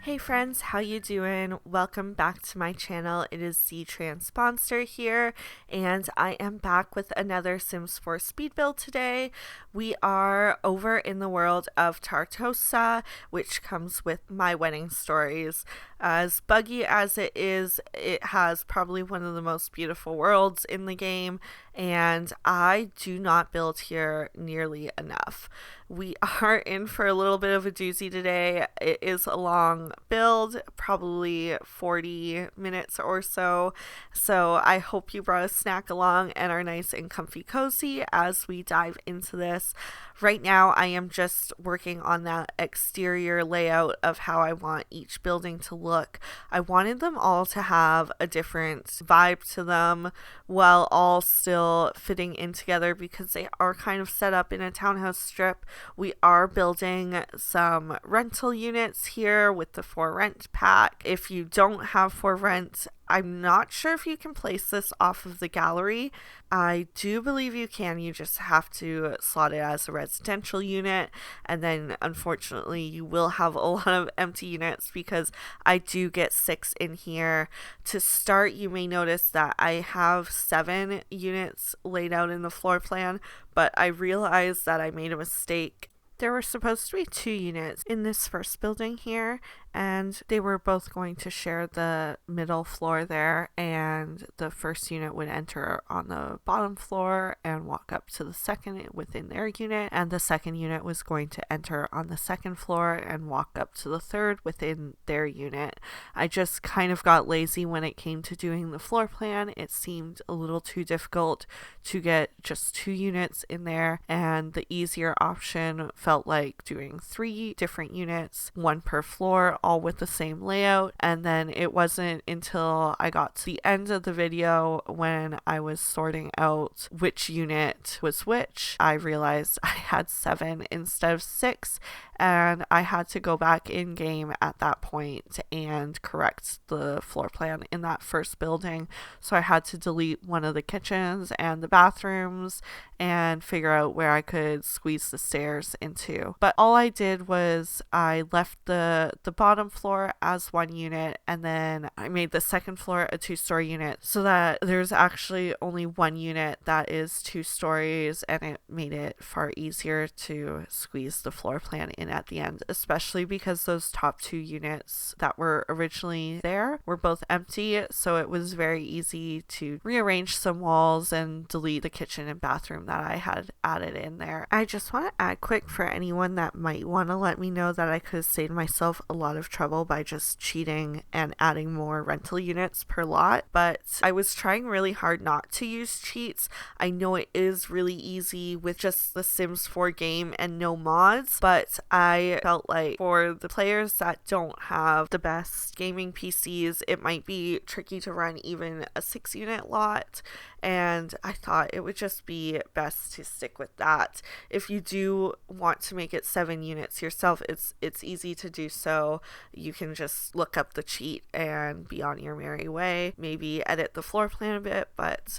Hey friends, how you doing? Welcome back to my channel. It is TheTranspondster here, and I am back with another Sims 4 speed build today. We are over in the world of Tartosa, which comes with my wedding stories. As buggy as it is, it has probably one of the most beautiful worlds in the game, and I do not build here nearly enough. We are in for a little bit of a doozy today. It is a long build, probably 40 minutes or so. So I hope you brought a snack along and are nice and comfy cozy as we dive into this. Right now, I am just working on that exterior layout of how I want each building to look. I wanted them all to have a different vibe to them while all still fitting in together because they are kind of set up in a townhouse strip. We are building some rental units here with the for rent pack. If you don't have for rent, I'm not sure if you can place this off of the gallery. I do believe you can. You just have to slot it as a residential unit, and then unfortunately you will have a lot of empty units because I do get 6 in here. To start, you may notice that I have 7 units laid out in the floor plan, but I realized that I made a mistake. There were supposed to be 2 units in this first building here, and they were both going to share the middle floor there, and the first unit would enter on the bottom floor and walk up to the second within their unit, and the second unit was going to enter on the second floor and walk up to the third within their unit. I just kind of got lazy when it came to doing the floor plan. It seemed a little too difficult to get just 2 units in there, and the easier option felt like doing 3 different units, 1 per floor, all with the same layout. And then it wasn't until I got to the end of the video when I was sorting out which unit was which, I realized I had 7 instead of 6, and I had to go back in game at that point and correct the floor plan in that first building. So I had to delete one of the kitchens and the bathrooms and figure out where I could squeeze the stairs into. But all I did was I left the bottom floor as 1 unit, and then I made the second floor a 2-story unit so that there's actually only 1 unit that is 2 stories, and it made it far easier to squeeze the floor plan in at the end, especially because those top 2 units that were originally there were both empty, so it was very easy to rearrange some walls and delete the kitchen and bathroom that I had added in there. I just want to add quick for anyone that might want to let me know that I could have saved myself a lot of trouble by just cheating and adding more rental units per lot, but I was trying really hard not to use cheats. I know it is really easy with just the Sims 4 game and no mods, but I felt like for the players that don't have the best gaming PCs, it might be tricky to run even a 6 unit lot, and I thought it would just be best to stick with that. If you do want to make it 7 units yourself, it's easy to do so. You can just look up the cheat and be on your merry way, maybe edit the floor plan a bit, but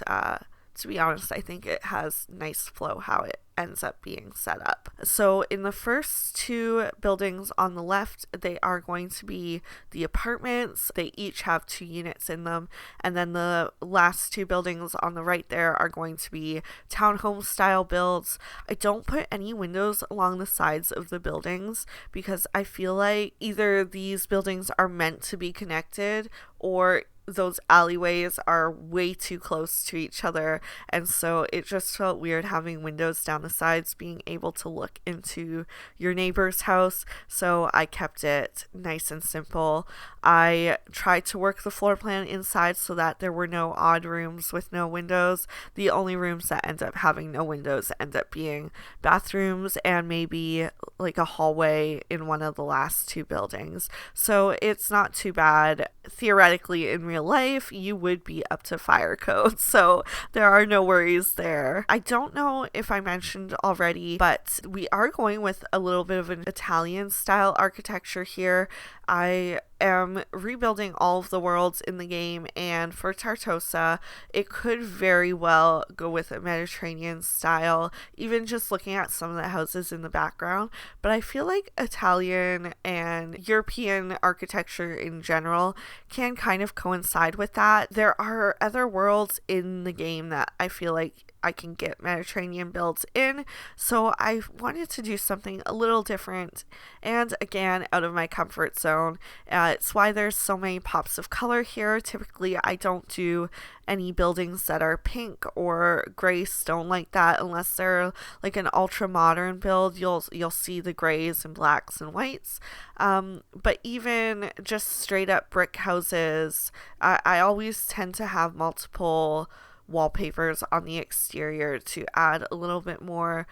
to be honest, I think it has nice flow how it ends up being set up. So in the first 2 buildings on the left, they are going to be the apartments. They each have 2 units in them, and then the last 2 buildings on the right there are going to be townhome style builds. I don't put any windows along the sides of the buildings because I feel like either these buildings are meant to be connected or those alleyways are way too close to each other, and so it just felt weird having windows down the sides being able to look into your neighbor's house, so I kept it nice and simple. I tried to work the floor plan inside so that there were no odd rooms with no windows. The only rooms that end up having no windows end up being bathrooms and maybe like a hallway in one of the last 2 buildings, so it's not too bad. Theoretically, in real life, you would be up to fire code, so there are no worries there. I don't know if I mentioned already, but we are going with a little bit of an Italian style architecture here. I am rebuilding all of the worlds in the game, and for Tartosa, it could very well go with a Mediterranean style, even just looking at some of the houses in the background. But I feel like Italian and European architecture in general can kind of coincide with that. There are other worlds in the game that I feel like I can get Mediterranean builds in, so I wanted to do something a little different and again out of my comfort zone. It's why there's so many pops of color here. Typically I don't do any buildings that are pink or gray stone like that unless they're like an ultra modern build. You'll see the grays and blacks and whites, but even just straight up brick houses, I always tend to have multiple wallpapers on the exterior to add a little bit more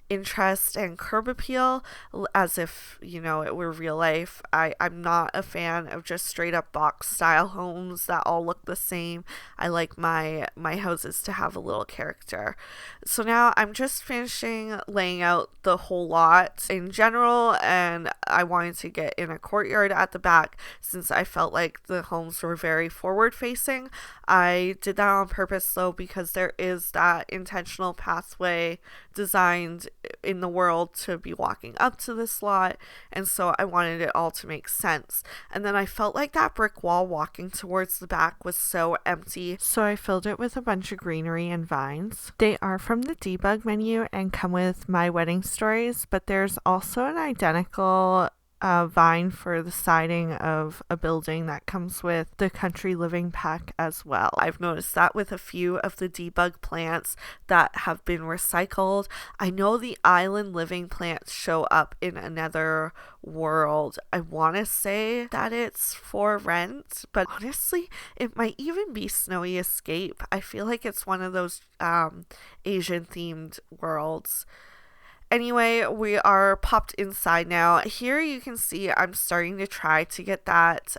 interest and curb appeal, as if, you know, it were real life. I'm not a fan of just straight up box style homes that all look the same. I like my houses to have a little character. So now I'm just finishing laying out the whole lot in general, and I wanted to get in a courtyard at the back since I felt like the homes were very forward facing. I did that on purpose though, because there is that intentional pathway designed in the world to be walking up to this lot, and so I wanted it all to make sense. And then I felt like that brick wall walking towards the back was so empty, so I filled it with a bunch of greenery and vines. They are from the debug menu and come with My Wedding Stories, but there's also an identical vine for the siding of a building that comes with the Country Living pack as well. I've noticed that with a few of the debug plants that have been recycled. I know the Island Living plants show up in another world. I want to say that it's for rent, but honestly it might even be Snowy Escape. I feel like it's one of those Asian themed worlds. Anyway, we are popped inside now. Here you can see I'm starting to try to get that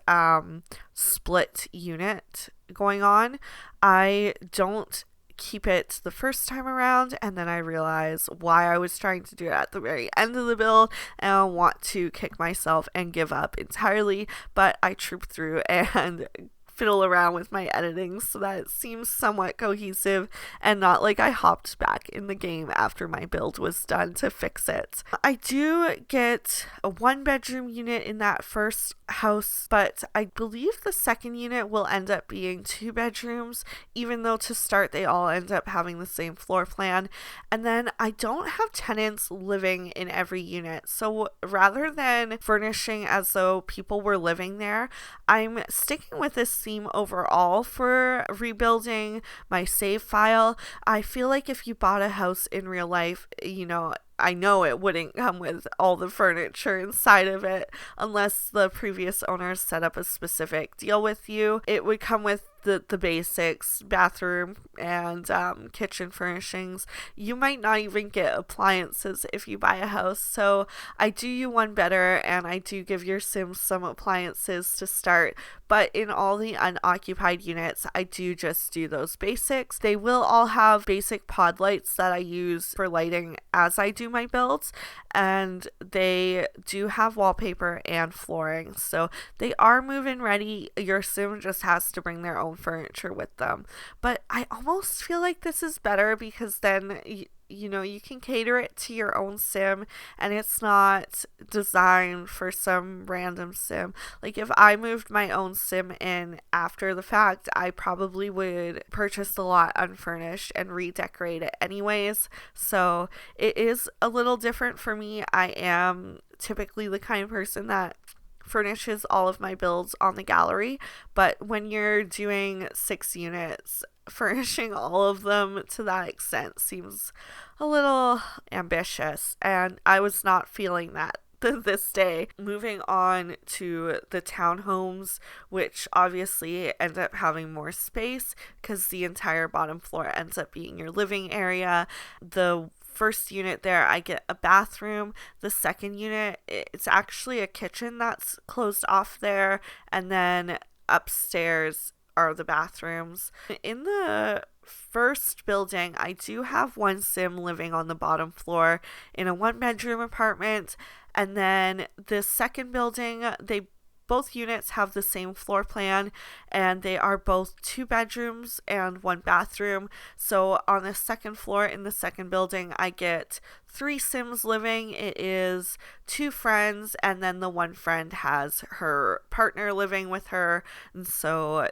split unit going on. I don't keep it the first time around, and then I realize why I was trying to do it at the very end of the build, and I want to kick myself and give up entirely, but I troop through and fiddle around with my editing so that it seems somewhat cohesive and not like I hopped back in the game after my build was done to fix it. I do get a 1-bedroom unit in that first house, but I believe the second unit will end up being 2 bedrooms, even though to start they all end up having the same floor plan. And then I don't have tenants living in every unit, so rather than furnishing as though people were living there, I'm sticking with this theme overall for rebuilding my save file. I feel like if you bought a house in real life, you know, I know it wouldn't come with all the furniture inside of it unless the previous owners set up a specific deal with you. It would come with the basics, bathroom and kitchen furnishings. You might not even get appliances if you buy a house, so I do you one better and I do give your Sims some appliances to start. But in all the unoccupied units, I do just do those basics. They will all have basic pod lights that I use for lighting as I do my builds, and they do have wallpaper and flooring, so they are move-in ready. Your Sim just has to bring their own furniture with them. But I almost feel like this is better because then you know, you can cater it to your own Sim and it's not designed for some random Sim. Like if I moved my own Sim in after the fact, I probably would purchase the lot unfurnished and redecorate it anyways. So it is a little different for me. I am typically the kind of person that furnishes all of my builds on the gallery, but when you're doing 6 units, furnishing all of them to that extent seems a little ambitious, and I was not feeling that this day. Moving on to the townhomes, which obviously end up having more space because the entire bottom floor ends up being your living area. The first unit there, I get a bathroom. The second unit, it's actually a kitchen that's closed off there, and then upstairs are the bathrooms. In the first building, I do have one Sim living on the bottom floor in a 1-bedroom apartment, and then the second building, they both units have the same floor plan, and they are both 2 bedrooms and 1 bathroom. So on the second floor in the second building, I get 3 Sims living. It is 2 friends, and then the one friend has her partner living with her, and so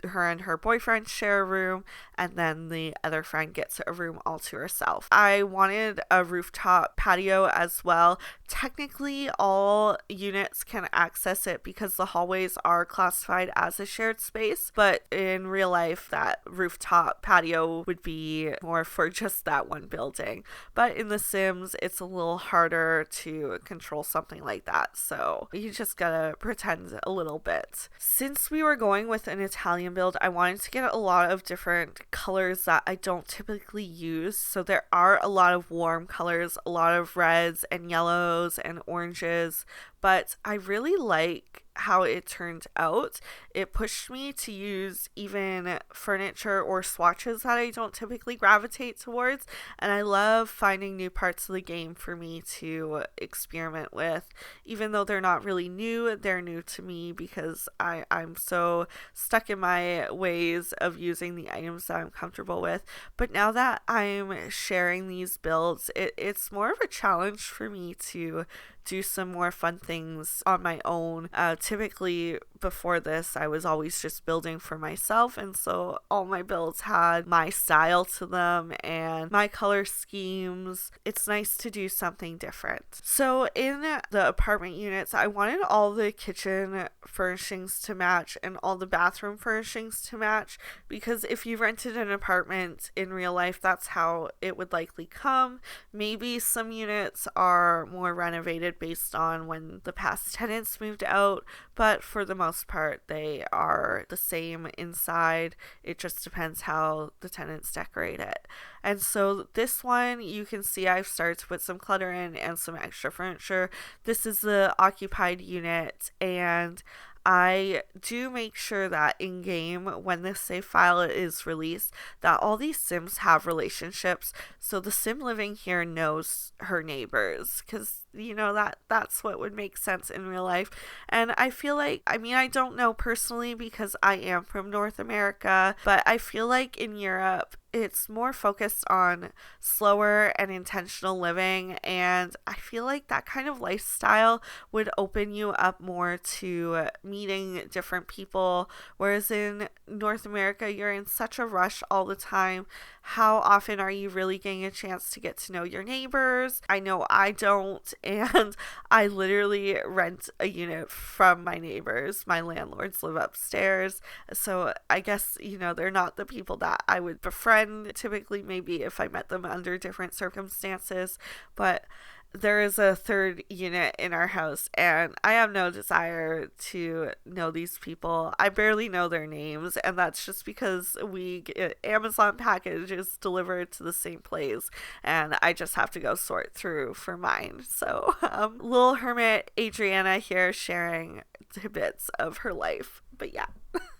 her and her boyfriend share a room, and then the other friend gets a room all to herself. I wanted a rooftop patio as well. Technically, all units can access it because the hallways are classified as a shared space, but in real life, that rooftop patio would be more for just that one building. But in The Sims, it's a little harder to control something like that, so you just gotta pretend a little bit. Since we were going with an Italian build, I wanted to get a lot of different colors that I don't typically use. So there are a lot of warm colors, a lot of reds and yellows and oranges, but I really like how it turned out. It pushed me to use even furniture or swatches that I don't typically gravitate towards, and I love finding new parts of the game for me to experiment with. Even though they're not really new, they're new to me because I'm so stuck in my ways of using the items that I'm comfortable with. But now that I'm sharing these builds, it's more of a challenge for me to do some more fun things on my own. Typically before this, I was always just building for myself, and so all my builds had my style to them and my color schemes. It's nice to do something different. So in the apartment units, I wanted all the kitchen furnishings to match and all the bathroom furnishings to match, because if you rented an apartment in real life, that's how it would likely come. Maybe some units are more renovated based on when the past tenants moved out, but for the most part they are the same inside. It just depends how the tenants decorate it. And so this one, you can see I've started to put some clutter in and some extra furniture. This is the occupied unit, and I do make sure that in game, when this save file is released, that all these Sims have relationships. So the Sim living here knows her neighbors, because you know that's what would make sense in real life. And I feel like, I mean, I don't know personally because I am from North America, but I feel like in Europe it's more focused on slower and intentional living, and I feel like that kind of lifestyle would open you up more to meeting different people, whereas in North America you're in such a rush all the time. How often are you really getting a chance to get to know your neighbors? I know I don't, and I literally rent a unit from my neighbors. My landlords live upstairs, so I guess, you know, they're not the people that I would befriend typically, maybe if I met them under different circumstances. But there is a third unit in our house, and I have no desire to know these people. I barely know their names, and that's just because we get Amazon packages delivered to the same place, and I just have to go sort through for mine. So, little hermit Adriana here sharing tidbits of her life. But yeah.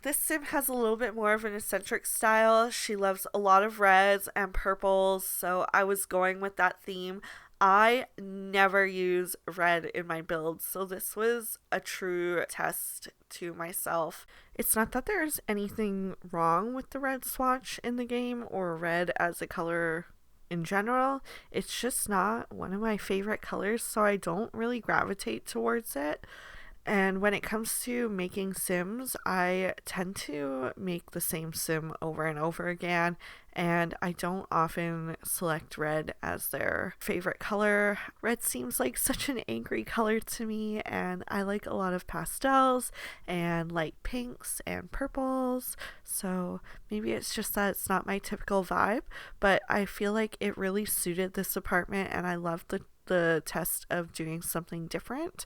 This Sim has a little bit more of an eccentric style. She loves a lot of reds and purples, so I was going with that theme. I never use red in my builds, so this was a true test to myself. It's not that there's anything wrong with the red swatch in the game or red as a color in general. It's just not one of my favorite colors, so I don't really gravitate towards it. And when it comes to making Sims, I tend to make the same Sim over and over again, and I don't often select red as their favorite color. Red seems like such an angry color to me, and I like a lot of pastels and light pinks and purples, so maybe it's just that it's not my typical vibe, but I feel like it really suited this apartment, and I loved the test of doing something different.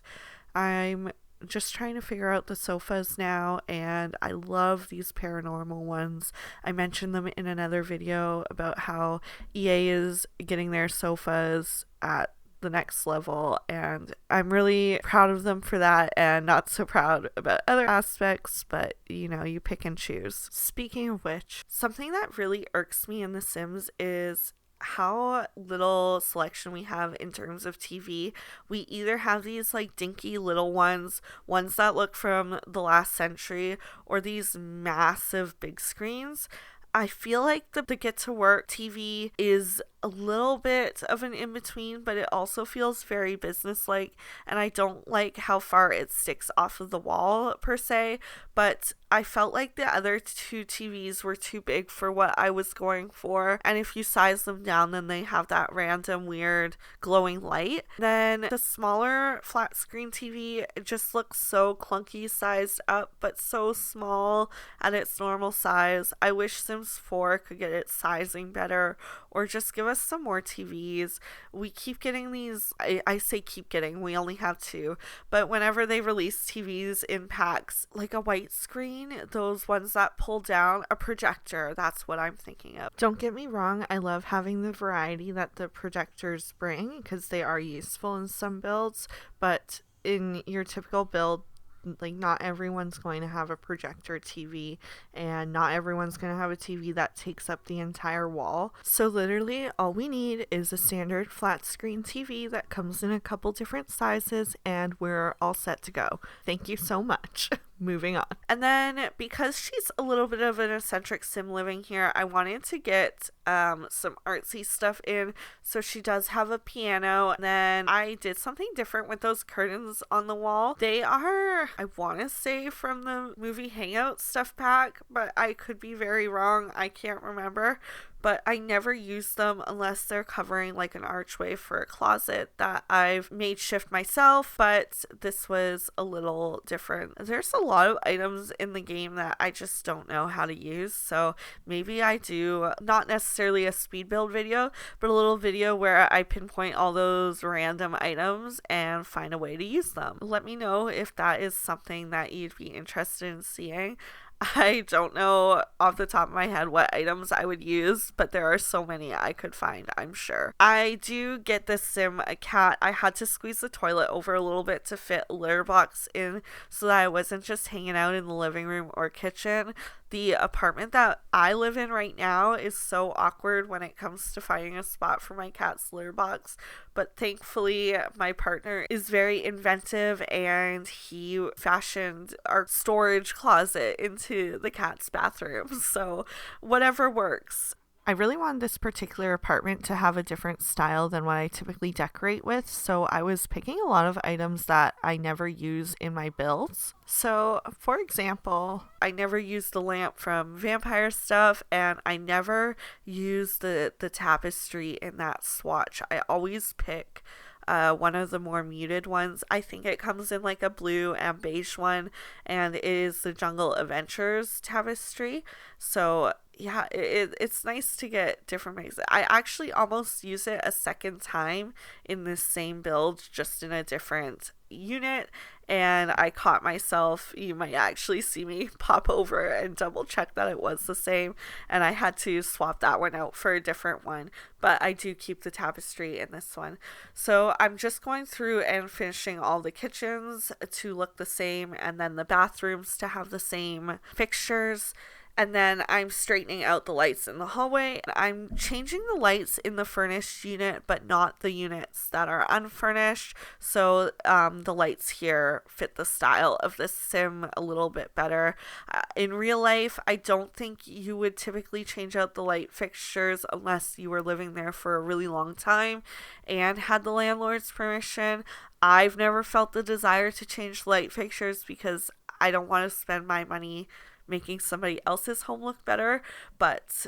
I'm just trying to figure out the sofas now, and I love these paranormal ones. I mentioned them in another video about how EA is getting their sofas at the next level, and I'm really proud of them for that, and not so proud about other aspects, but you know, you pick and choose. Speaking of which, something that really irks me in The Sims is how little selection we have in terms of TV. We either have these like dinky little ones that look from the last century, or these massive big screens. I feel like the Get to Work TV is a little bit of an in-between, but it also feels very business-like, and I don't like how far it sticks off of the wall per se, but I felt like the other two TVs were too big for what I was going for, and if you size them down, then they have that random weird glowing light. Then the smaller flat screen TV, it just looks so clunky sized up, but so small at its normal size. I wish Sims 4 could get its sizing better, or just give us some more TVs. We keep getting these, I say keep getting, we only have two, but whenever they release TVs in packs, like a white screen, those ones that pull down, a projector, that's what I'm thinking of. Don't get me wrong, I love having the variety that the projectors bring because they are useful in some builds, but in your typical build, like, not everyone's going to have a projector TV, and not everyone's going to have a TV that takes up the entire wall. So literally all we need is a standard flat screen TV that comes in a couple different sizes, and we're all set to go. Thank you so much. Moving on. And then because she's a little bit of an eccentric sim living here, I wanted to get some artsy stuff in. So she does have a piano. And then I did something different with those curtains on the wall. They are, I want to say, from the movie Hangout stuff pack, but I could be very wrong. I can't remember. But I never use them unless they're covering like an archway for a closet that I've made shift myself, but this was a little different. There's a lot of items in the game that I just don't know how to use, so maybe I do not necessarily a speed build video, but a little video where I pinpoint all those random items and find a way to use them. Let me know if that is something that you'd be interested in seeing. I don't know off the top of my head what items I would use, but there are so many I could find, I'm sure. I do get this sim a cat. I had to squeeze the toilet over a little bit to fit a litter box in so that I wasn't just hanging out in the living room or kitchen. The apartment that I live in right now is so awkward when it comes to finding a spot for my cat's litter box, but thankfully my partner is very inventive and he fashioned our storage closet into the cat's bathroom, so whatever works. I really wanted this particular apartment to have a different style than what I typically decorate with, so I was picking a lot of items that I never use in my builds. So, for example, I never use the lamp from Vampire Stuff, and I never use the tapestry in that swatch. I always pick one of the more muted ones. I think it comes in like a blue and beige one, and it is the Jungle Adventures tapestry. So yeah, it's nice to get different makes. I actually almost use it a second time in this same build, just in a different unit, and I caught myself. You might actually see me pop over and double check that it was the same, and I had to swap that one out for a different one, but I do keep the tapestry in this one. So I'm just going through and finishing all the kitchens to look the same, and then the bathrooms to have the same fixtures. And then I'm straightening out the lights in the hallway. I'm changing the lights in the furnished unit, but not the units that are unfurnished. So the lights here fit the style of this sim a little bit better. In real life, I don't think you would typically change out the light fixtures unless you were living there for a really long time and had the landlord's permission. I've never felt the desire to change light fixtures because I don't want to spend my money making somebody else's home look better, but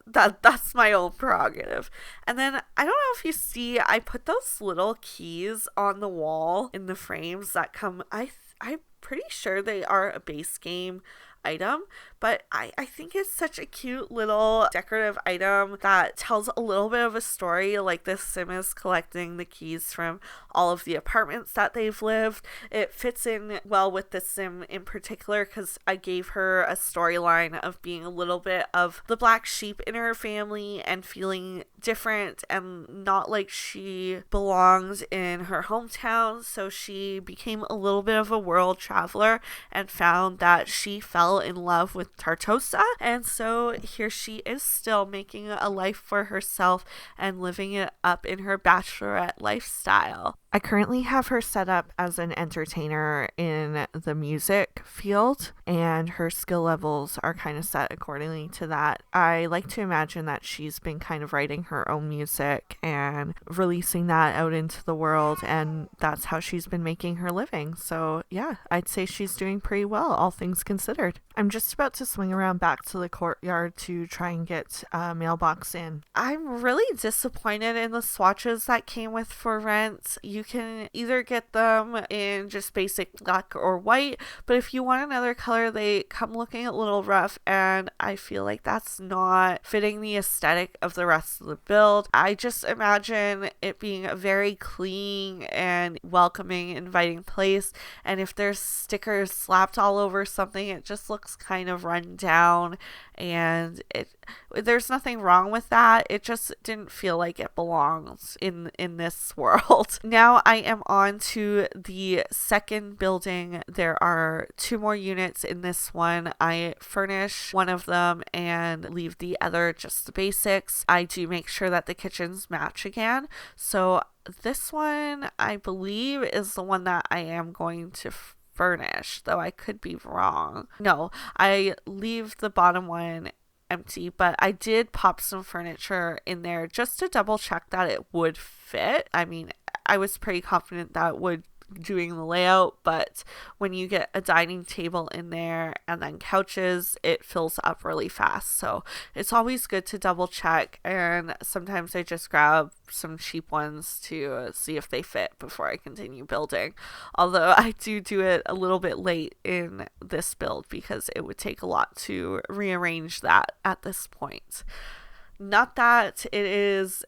that's my own prerogative. And then I don't know if you see, I put those little keys on the wall in the frames that come, I'm pretty sure they are a base game item, but I think it's such a cute little decorative item that tells a little bit of a story. Like, this sim is collecting the keys from all of the apartments that they've lived. It fits in well with the sim in particular because I gave her a storyline of being a little bit of the black sheep in her family and feeling different and not like she belongs in her hometown. So she became a little bit of a world traveler and found that she fell in love with with Tartosa. And so here she is still making a life for herself and living it up in her bachelorette lifestyle. I currently have her set up as an entertainer in the music field, and her skill levels are kind of set accordingly to that. I like to imagine that she's been kind of writing her own music and releasing that out into the world, and that's how she's been making her living. So yeah, I'd say she's doing pretty well, all things considered. I'm just about to swing around back to the courtyard to try and get a mailbox in. I'm really disappointed in the swatches that came with For Rent. You can either get them in just basic black or white, but if you want another color, they come looking a little rough, and I feel like that's not fitting the aesthetic of the rest of the build. I just imagine it being a very clean and welcoming, inviting place, and if there's stickers slapped all over something, it just looks kind of run down, and there's nothing wrong with that. It just didn't feel like it belongs in this world. Now I am on to the second building. There are 2 more units in this one. I furnish one of them and leave the other just the basics. I do make sure that the kitchens match again. So this one, I believe, is the one that I am going to furnish, though I could be wrong. No, I leave the bottom one empty, but I did pop some furniture in there just to double check that it would fit. I mean, I was pretty confident that it would doing the layout, but when you get a dining table in there and then couches, it fills up really fast. So it's always good to double check, and sometimes I just grab some cheap ones to see if they fit before I continue building. Although I do it a little bit late in this build because it would take a lot to rearrange that at this point. Not that it is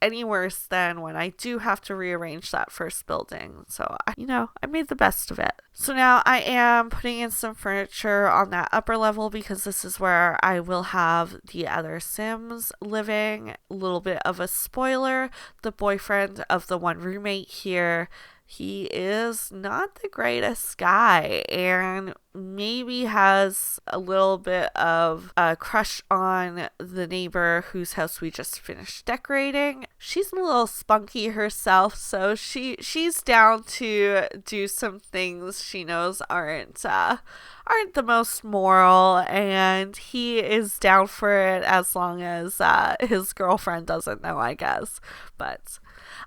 any worse than when I do have to rearrange that first building. So, I made the best of it. So now I am putting in some furniture on that upper level because this is where I will have the other Sims living. A little bit of a spoiler, the boyfriend of the one roommate here, he is not the greatest guy and maybe has a little bit of a crush on the neighbor whose house we just finished decorating. She's a little spunky herself, so she's down to do some things she knows aren't the most moral, and he is down for it as long as his girlfriend doesn't know, I guess. But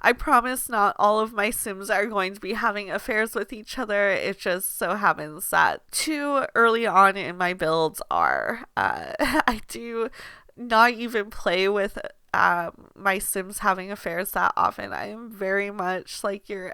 I promise not all of my Sims are going to be having affairs with each other. It just so happens that 2 early on in my builds are. I do not even play with my Sims having affairs that often. I am very much like your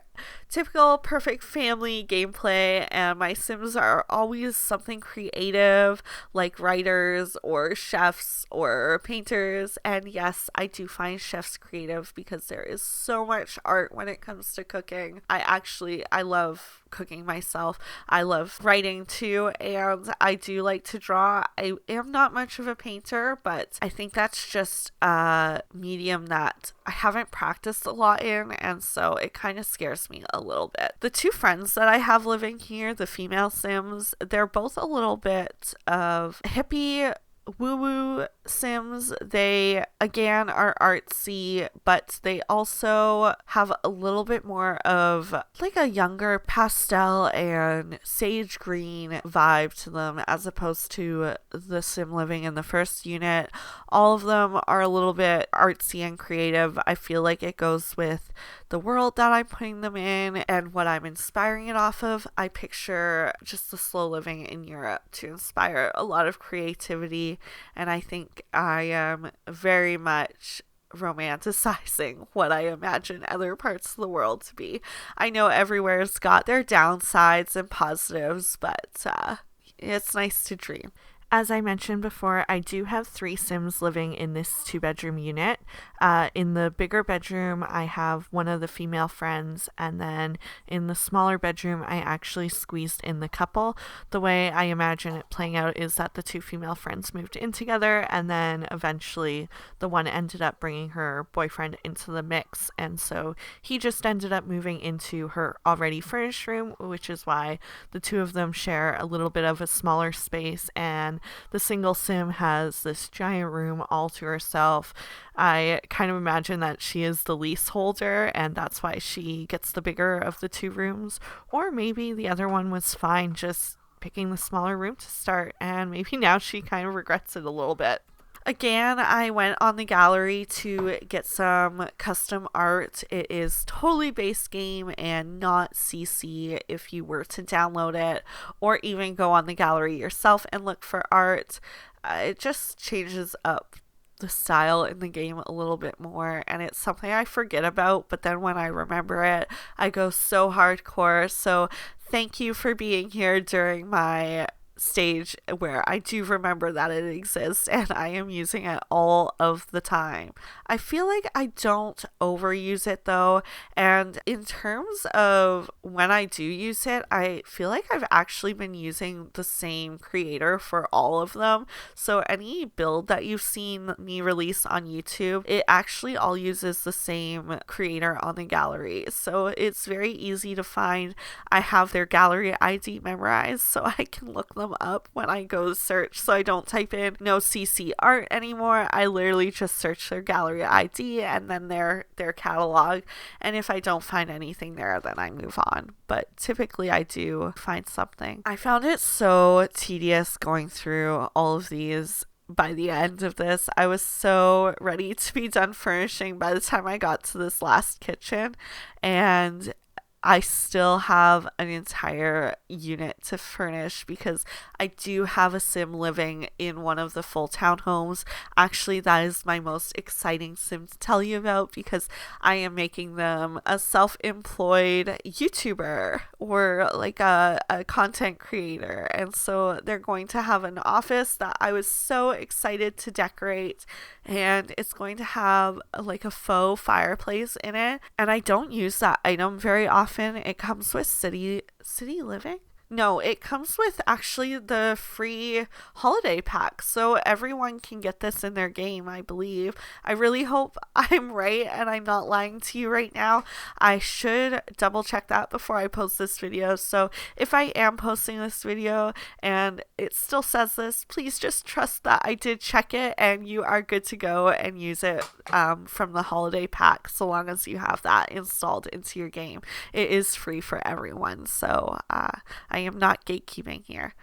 typical perfect family gameplay, and my Sims are always something creative, like writers or chefs or painters. And yes, I do find chefs creative because there is so much art when it comes to cooking. I love cooking myself. I love writing too, and I do like to draw. I am not much of a painter, but I think that's just a medium that I haven't practiced a lot in, and so it kind of scares me a little bit. The 2 friends that I have living here, the female Sims, they're both a little bit of hippie woo-woo Sims. They again are artsy, but they also have a little bit more of like a younger pastel and sage green vibe to them as opposed to the Sim living in the first unit. All of them are a little bit artsy and creative. I feel like it goes with the world that I'm putting them in and what I'm inspiring it off of. I picture just the slow living in Europe to inspire a lot of creativity, and I think I am very much romanticizing what I imagine other parts of the world to be. I know everywhere's got their downsides and positives, but it's nice to dream. As I mentioned before, I do have 3 Sims living in this 2-bedroom unit. In the bigger bedroom, I have one of the female friends, and then in the smaller bedroom, I actually squeezed in the couple. The way I imagine it playing out is that the 2 female friends moved in together, and then eventually the one ended up bringing her boyfriend into the mix, and so he just ended up moving into her already furnished room, which is why the 2 of them share a little bit of a smaller space, and and the single sim has this giant room all to herself. I kind of imagine that she is the leaseholder and that's why she gets the bigger of the two rooms, or maybe the other one was fine just picking the smaller room to start, and maybe now she kind of regrets it a little bit. Again, I went on the gallery to get some custom art. It is totally base game and not CC if you were to download it or even go on the gallery yourself and look for art. It just changes up the style in the game a little bit more, and it's something I forget about, but then when I remember it, I go so hardcore. So thank you for being here during my stage where I do remember that it exists and I am using it all of the time. I feel like I don't overuse it though, and in terms of when I do use it, I feel like I've actually been using the same creator for all of them. So any build that you've seen me release on YouTube, it actually all uses the same creator on the gallery. So it's very easy to find. I have their gallery ID memorized so I can look them up when I go search, so I don't type in no CC art anymore. I literally just search their gallery ID and then their catalog, and if I don't find anything there, then I move on, but typically I do find something. I found it so tedious going through all of these. By the end of this, I was so ready to be done furnishing by the time I got to this last kitchen, and I still have an entire unit to furnish because I do have a sim living in one of the full townhomes. Actually, that is my most exciting sim to tell you about because I am making them a self-employed YouTuber or like a content creator. And so they're going to have an office that I was so excited to decorate, and it's going to have like a faux fireplace in it. And I don't use that item very often. It comes with City Living? No, it comes with actually the free holiday pack, so everyone can get this in their game, I believe. I really hope I'm right and I'm not lying to you right now. I should double check that before I post this video, so if I am posting this video and it still says this, please just trust that I did check it and you are good to go and use it from the holiday pack, so long as you have that installed into your game. It is free for everyone, so I am not gatekeeping here.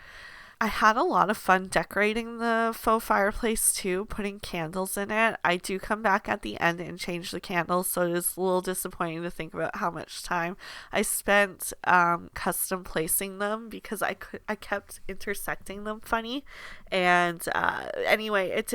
I had a lot of fun decorating the faux fireplace too, putting candles in it. I do come back at the end and change the candles, so it is a little disappointing to think about how much time I spent custom placing them because I kept intersecting them funny, and anyway, it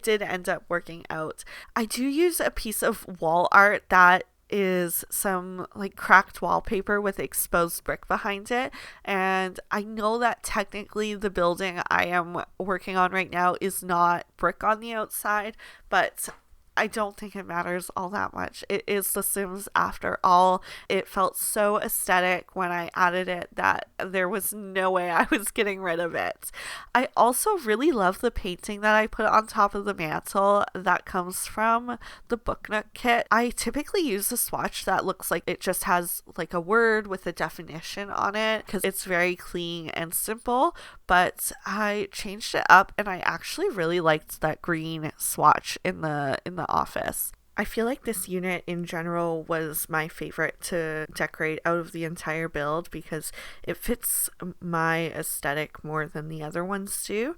did end up working out. I do use a piece of wall art that is some like cracked wallpaper with exposed brick behind it, and I know that technically the building I am working on right now is not brick on the outside, but I don't think it matters all that much. It is The Sims after all. It felt so aesthetic when I added it that there was no way I was getting rid of it. I also really love the painting that I put on top of the mantle that comes from the Book Nook kit. I typically use a swatch that looks like it just has like a word with a definition on it because it's very clean and simple, but I changed it up and I actually really liked that green swatch in the office. I feel like this unit in general was my favorite to decorate out of the entire build because it fits my aesthetic more than the other ones do,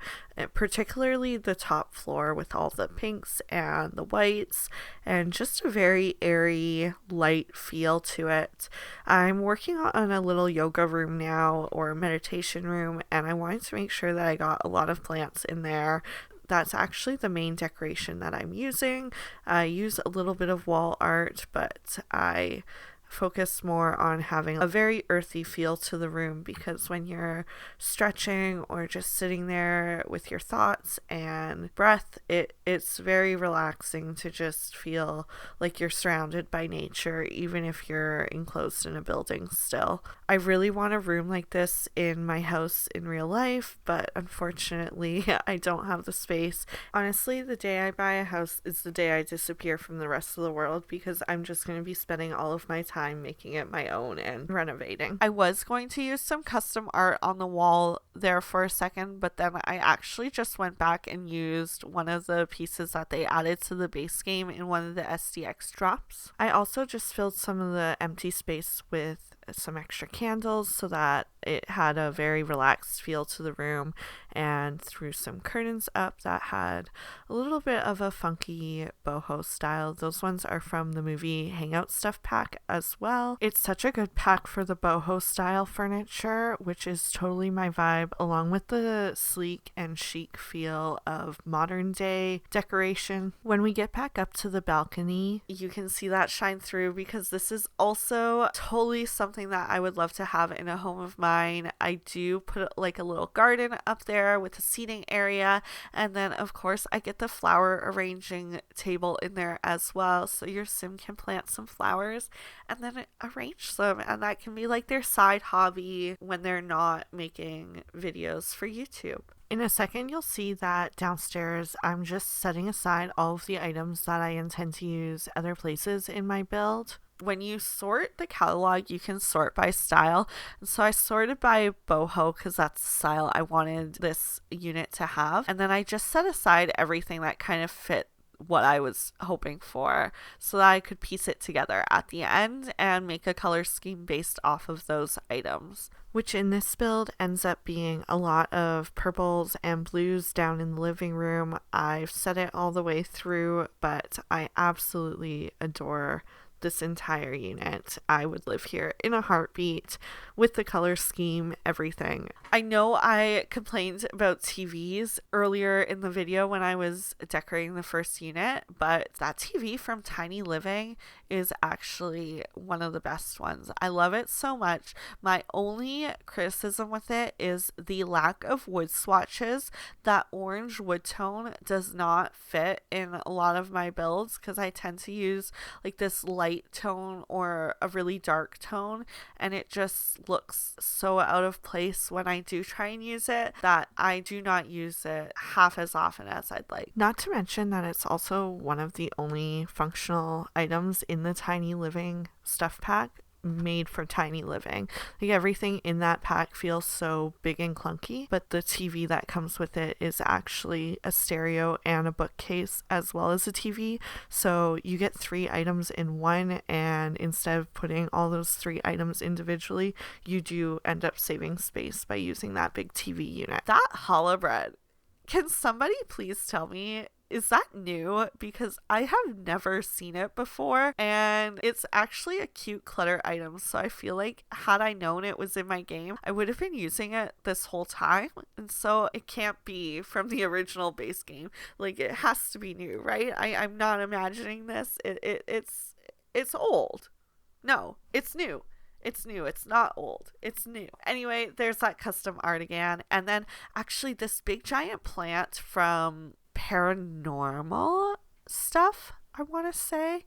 particularly the top floor with all the pinks and the whites and just a very airy, light feel to it. I'm working on a little yoga room now, or a meditation room, and I wanted to make sure that I got a lot of plants in there. That's actually the main decoration that I'm using. I use a little bit of wall art, but I focus more on having a very earthy feel to the room because when you're stretching or just sitting there with your thoughts and breath, it's very relaxing to just feel like you're surrounded by nature, even if you're enclosed in a building still. I really want a room like this in my house in real life, but unfortunately I don't have the space. Honestly, the day I buy a house is the day I disappear from the rest of the world because I'm just going to be spending all of my time time making it my own and renovating. I was going to use some custom art on the wall there for a second, but then I actually just went back and used one of the pieces that they added to the base game in one of the SDX drops. I also just filled some of the empty space with some extra candles so that it had a very relaxed feel to the room, and threw some curtains up that had a little bit of a funky boho style. Those ones are from the movie Hangout Stuff pack as well. It's such a good pack for the boho style furniture, which is totally my vibe, along with the sleek and chic feel of modern day decoration. When we get back up to the balcony, you can see that shine through, because this is also totally something that I would love to have in a home of mine. I do put like a little garden up there with a seating area, and then of course I get the flower arranging table in there as well, so your sim can plant some flowers and then arrange them, and that can be like their side hobby when they're not making videos for YouTube. In a second, you'll see that downstairs I'm just setting aside all of the items that I intend to use other places in my build. When you sort the catalog, you can sort by style. And so I sorted by boho because that's the style I wanted this unit to have. And then I just set aside everything that kind of fit what I was hoping for, so that I could piece it together at the end and make a color scheme based off of those items, which in this build ends up being a lot of purples and blues down in the living room. I've set it all the way through, but I absolutely adore this entire unit. I would live here in a heartbeat with the color scheme, everything. I know I complained about TVs earlier in the video when I was decorating the first unit, but that TV from Tiny Living is actually one of the best ones. I love it so much. My only criticism with it is the lack of wood swatches. That orange wood tone does not fit in a lot of my builds, because I tend to use like this light tone or a really dark tone, and it just looks so out of place when I do try and use it, that I do not use it half as often as I'd like. Not to mention that it's also one of the only functional items in the Tiny Living stuff pack made for Tiny Living. Like, everything in that pack feels so big and clunky, but the TV that comes with it is actually a stereo and a bookcase as well as a TV, so you get 3 items in one, and instead of putting all those 3 items individually, you do end up saving space by using that big TV unit. That challah bread, can somebody please tell me, is that new? Because I have never seen it before, and it's actually a cute clutter item, so I feel like had I known it was in my game, I would have been using it this whole time, and so it can't be from the original base game. Like, it has to be new, right? I'm not imagining this. It's old. No, it's new. It's new. It's not old. It's new. Anyway, there's that custom art again. And then actually this big giant plant from Paranormal Stuff, I want to say,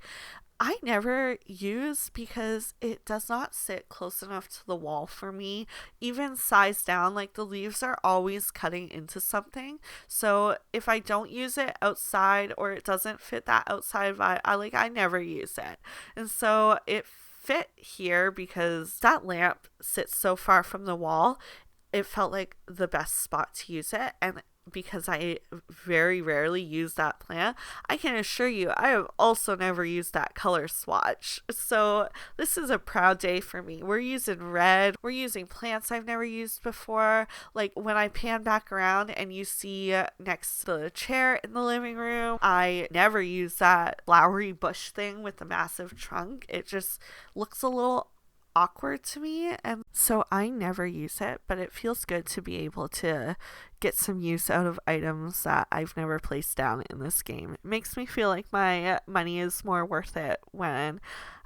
I never use because it does not sit close enough to the wall for me, even size down. Like, the leaves are always cutting into something, so if I don't use it outside or it doesn't fit that outside vibe, I never use it. And so it fit here because that lamp sits so far from the wall. It felt like the best spot to use it, and because I very rarely use that plant, I can assure you I have also never used that color swatch. So this is a proud day for me. We're using red. We're using plants I've never used before. Like, when I pan back around and you see next to the chair in the living room, I never use that flowery bush thing with the massive trunk. It just looks a little awkward to me, and so I never use it, but it feels good to be able to get some use out of items that I've never placed down in this game. It makes me feel like my money is more worth it when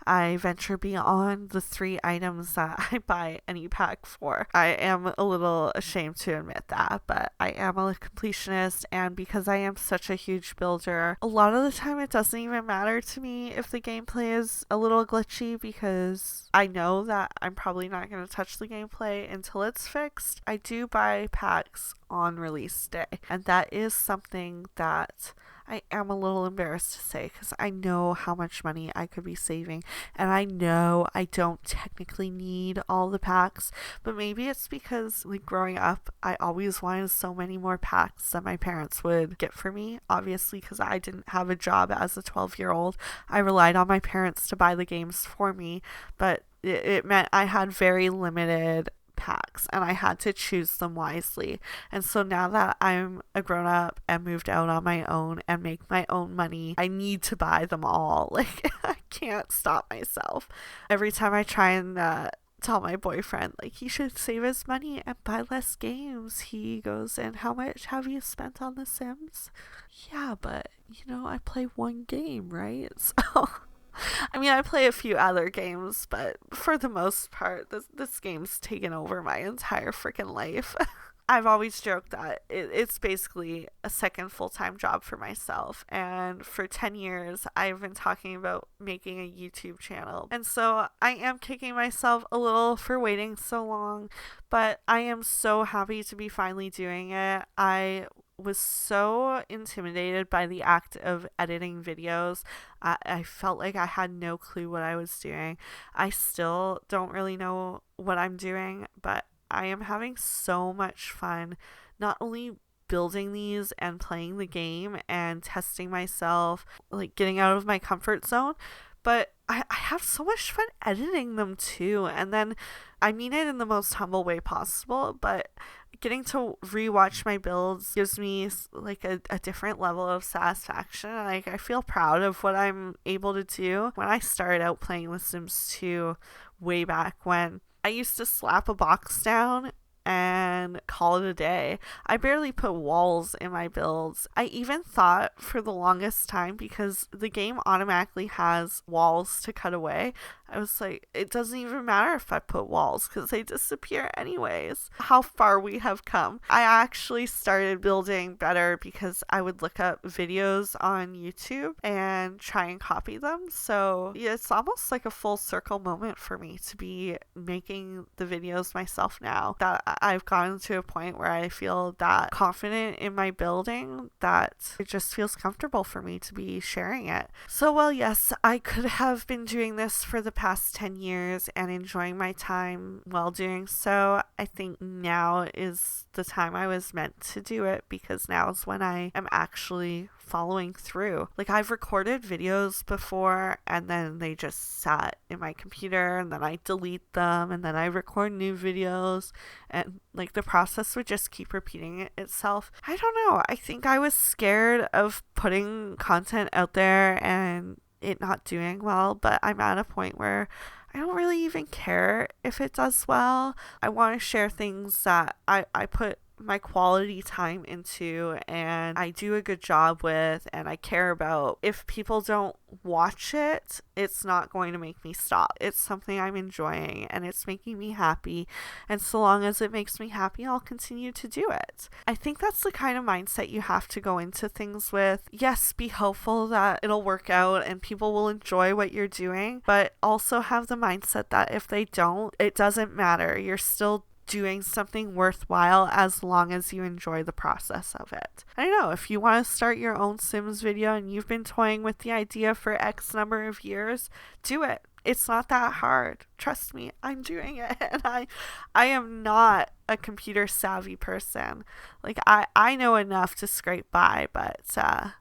I venture beyond the 3 items that I buy any pack for. I am a little ashamed to admit that, but I am a completionist, and because I am such a huge builder, a lot of the time it doesn't even matter to me if the gameplay is a little glitchy, because I know that I'm probably not going to touch the gameplay until it's fixed. I do buy packs on release day, and that is something that I am a little embarrassed to say because I know how much money I could be saving, and I know I don't technically need all the packs, but maybe it's because like growing up I always wanted so many more packs that my parents would get for me, obviously because I didn't have a job as a 12-year-old. I relied on my parents to buy the games for me, but it meant I had very limited packs and I had to choose them wisely. And so now that I'm a grown up and moved out on my own and make my own money, I need to buy them all. Like, I can't stop myself. Every time I try and tell my boyfriend like he should save his money and buy less games, he goes, and how much have you spent on The Sims? Yeah, but I play one game, right? So I mean, I play a few other games, but for the most part, this game's taken over my entire freaking life. I've always joked that it's basically a second full-time job for myself. And for 10 years, I've been talking about making a YouTube channel. And so I am kicking myself a little for waiting so long, but I am so happy to be finally doing it. I was so intimidated by the act of editing videos. I felt like I had no clue what I was doing. I still don't really know what I'm doing, but I am having so much fun not only building these and playing the game and testing myself, like getting out of my comfort zone, but I have so much fun editing them too. And then I mean it in the most humble way possible, but getting to rewatch my builds gives me like a different level of satisfaction. Like, I feel proud of what I'm able to do. When I started out playing The Sims 2 way back when, I used to slap a box down and call it a day. I barely put walls in my builds. I even thought for the longest time, because the game automatically has walls to cut away, I was like, it doesn't even matter if I put walls because they disappear anyways. How far we have come. I actually started building better because I would look up videos on YouTube and try and copy them. So yeah, it's almost like a full circle moment for me to be making the videos myself now, that I've gotten to a point where I feel that confident in my building that it just feels comfortable for me to be sharing it. So, well, yes, I could have been doing this for the past 10 years and enjoying my time while doing so. I think now is the time I was meant to do it, because now is when I am actually following through. Like, I've recorded videos before and then they just sat in my computer and then I delete them and then I record new videos, and like the process would just keep repeating itself. I don't know. I think I was scared of putting content out there and it not doing well, but I'm at a point where I don't really even care if it does well. I want to share things that I put my quality time into and I do a good job with and I care about. If people don't watch it, it's not going to make me stop. It's something I'm enjoying and it's making me happy, and so long as it makes me happy, I'll continue to do it. I think that's the kind of mindset you have to go into things with. Yes, be hopeful that it'll work out and people will enjoy what you're doing, but also have the mindset that if they don't, it doesn't matter. You're still doing something worthwhile as long as you enjoy the process of it. I don't know, if you want to start your own Sims video and you've been toying with the idea for X number of years, do it. It's not that hard. Trust me, I'm doing it. And I am not a computer savvy person. Like, I know enough to scrape by, but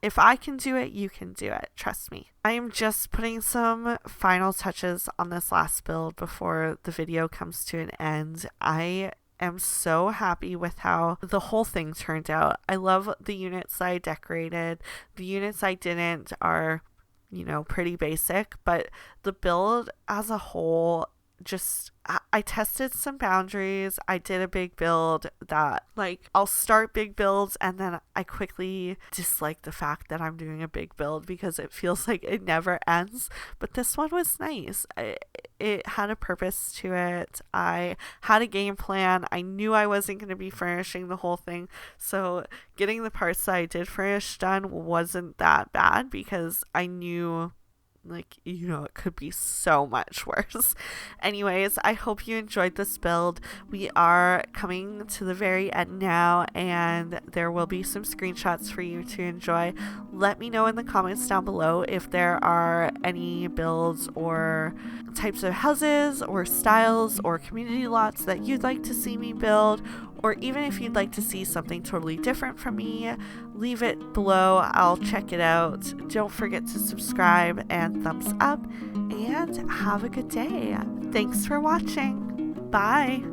if I can do it, you can do it. Trust me. I am just putting some final touches on this last build before the video comes to an end. I am so happy with how the whole thing turned out. I love the units I decorated. The units I didn't are, pretty basic, but the build as a whole, just I tested some boundaries. I did a big build that, like, I'll start big builds and then I quickly dislike the fact that I'm doing a big build because it feels like it never ends. But this one was nice. It had a purpose to it. I had a game plan. I knew I wasn't going to be furnishing the whole thing, so getting the parts that I did furnish done wasn't that bad because I knew Like, it could be so much worse. Anyways, I hope you enjoyed this build. We are coming to the very end now, and there will be some screenshots for you to enjoy. Let me know in the comments down below if there are any builds or types of houses or styles or community lots that you'd like to see me build, or even if you'd like to see something totally different from me, leave it below. I'll check it out. Don't forget to subscribe and thumbs up, and have a good day. Thanks for watching. Bye.